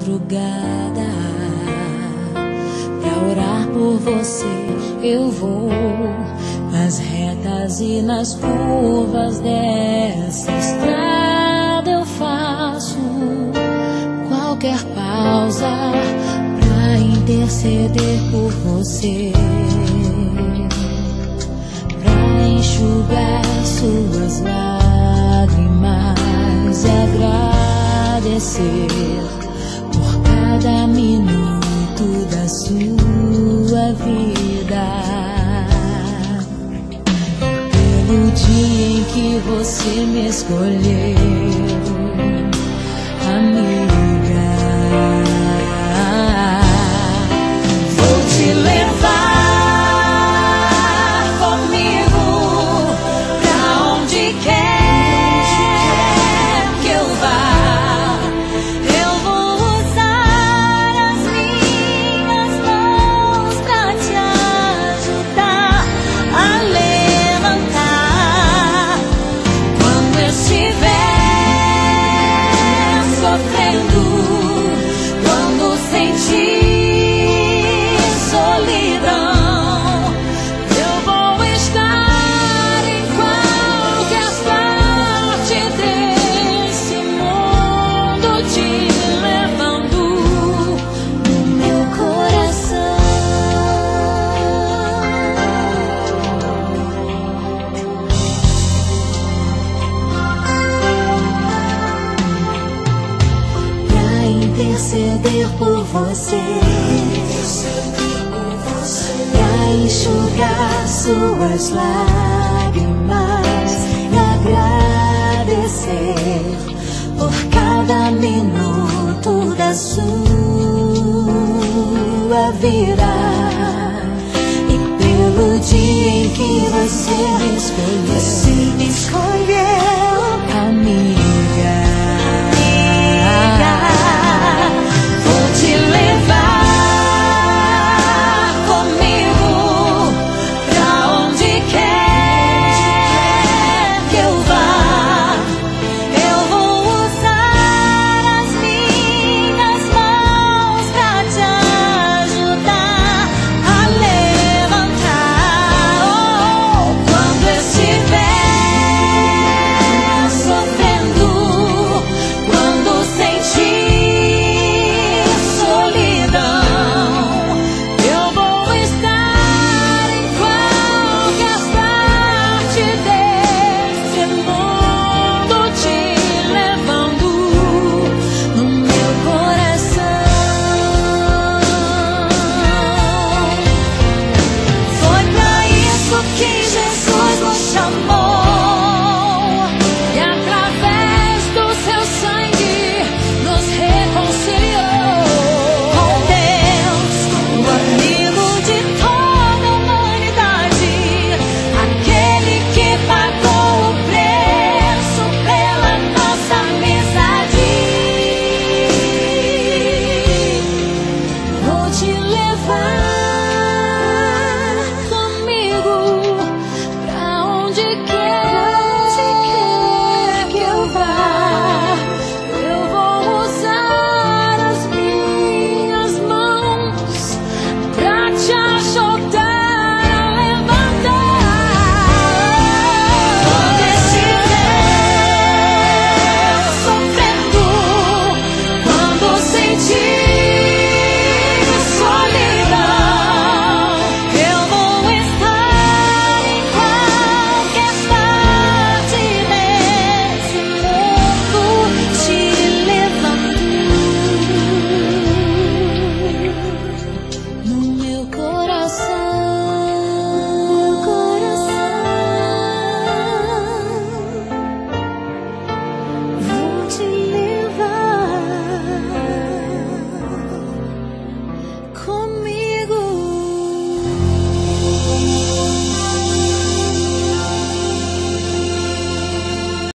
madrugada. Pra orar por você eu vou nas retas e nas curvas dessa estrada. Eu faço qualquer pausa pra interceder por você, pra enxugar suas lágrimas e agradecer por cada minuto da sua vida, pelo dia em que você me escolheu, amiga. Vou te levar comigo pra onde quer que eu vá. Eu vou usar as minhas mãos pra te ajudar a levantar quando estiver sofrendo, quando sentir solidão. Eu vou estar em qualquer parte desse mundo, te levando no meu coração. Pra interceder por você, pra enxugar suas lágrimas e agradecer por cada minuto da sua vida, e pelo dia em que você me escolheu.